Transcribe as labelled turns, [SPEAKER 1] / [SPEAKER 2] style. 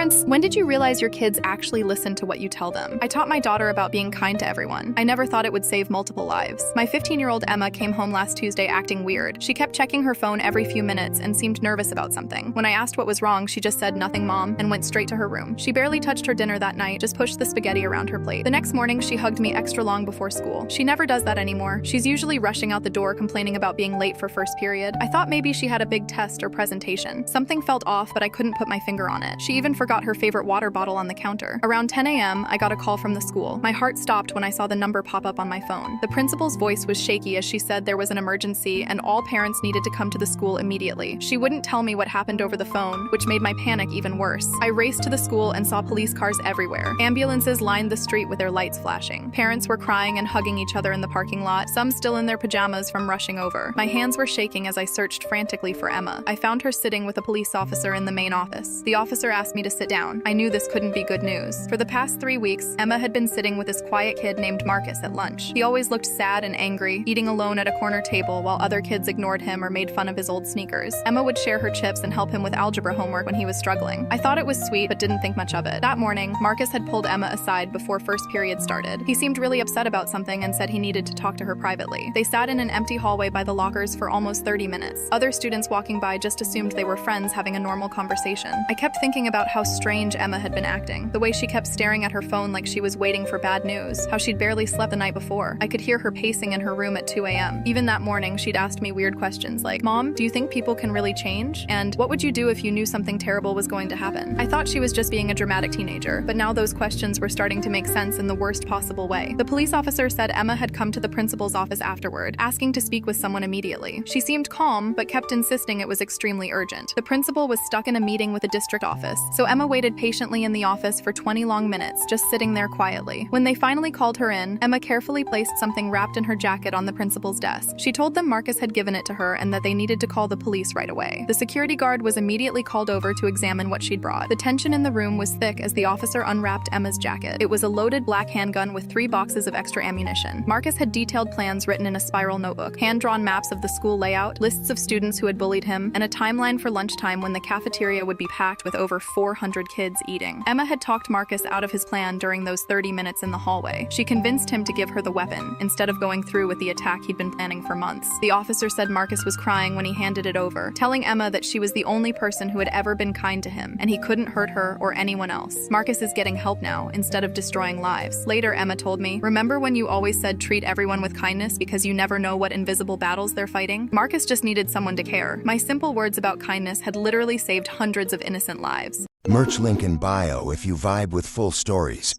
[SPEAKER 1] Parents, when did you realize your kids actually listen to what you tell them? I taught my daughter about being kind to everyone. I never thought it would save multiple lives. My 15-year-old Emma came home last Tuesday acting weird. She kept checking her phone every few minutes and seemed nervous about something. When I asked what was wrong, she just said, "Nothing, Mom," and went straight to her room. She barely touched her dinner that night, just pushed the spaghetti around her plate. The next morning, she hugged me extra long before school. She never does that anymore. She's usually rushing out the door complaining about being late for first period. I thought maybe she had a big test or presentation. Something felt off, but I couldn't put my finger on it. She even forgot her favorite water bottle on the counter. Around 10 a.m., I got a call from the school. My heart stopped when I saw the number pop up on my phone. The principal's voice was shaky as she said there was an emergency and all parents needed to come to the school immediately. She wouldn't tell me what happened over the phone, which made my panic even worse. I raced to the school and saw police cars everywhere. Ambulances lined the street with their lights flashing. Parents were crying and hugging each other in the parking lot, some still in their pajamas from rushing over. My hands were shaking as I searched frantically for Emma. I found her sitting with a police officer in the main office. The officer asked me to sit down. I knew this couldn't be good news. For the past 3 weeks, Emma had been sitting with this quiet kid named Marcus at lunch. He always looked sad and angry, eating alone at a corner table while other kids ignored him or made fun of his old sneakers. Emma would share her chips and help him with algebra homework when he was struggling. I thought it was sweet, but didn't think much of it. That morning, Marcus had pulled Emma aside before first period started. He seemed really upset about something and said he needed to talk to her privately. They sat in an empty hallway by the lockers for almost 30 minutes. Other students walking by just assumed they were friends having a normal conversation. I kept thinking about how strange Emma had been acting. The way she kept staring at her phone like she was waiting for bad news. How she'd barely slept the night before. I could hear her pacing in her room at 2 a.m. Even that morning, she'd asked me weird questions like, "Mom, do you think people can really change? And what would you do if you knew something terrible was going to happen?" I thought she was just being a dramatic teenager, but now those questions were starting to make sense in the worst possible way. The police officer said Emma had come to the principal's office afterward, asking to speak with someone immediately. She seemed calm, but kept insisting it was extremely urgent. The principal was stuck in a meeting with the district office, so Emma waited patiently in the office for 20 long minutes, just sitting there quietly. When they finally called her in, Emma carefully placed something wrapped in her jacket on the principal's desk. She told them Marcus had given it to her and that they needed to call the police right away. The security guard was immediately called over to examine what she'd brought. The tension in the room was thick as the officer unwrapped Emma's jacket. It was a loaded black handgun with 3 boxes of extra ammunition. Marcus had detailed plans written in a spiral notebook, hand-drawn maps of the school layout, lists of students who had bullied him, and a timeline for lunchtime when the cafeteria would be packed with over 400 kids eating. Emma had talked Marcus out of his plan during those 30 minutes in the hallway. She convinced him to give her the weapon, instead of going through with the attack he'd been planning for months. The officer said Marcus was crying when he handed it over, telling Emma that she was the only person who had ever been kind to him, and he couldn't hurt her or anyone else. Marcus is getting help now, instead of destroying lives. Later, Emma told me, "Remember when you always said treat everyone with kindness because you never know what invisible battles they're fighting? Marcus just needed someone to care." My simple words about kindness had literally saved hundreds of innocent lives.
[SPEAKER 2] Merch link in bio if you vibe with full stories.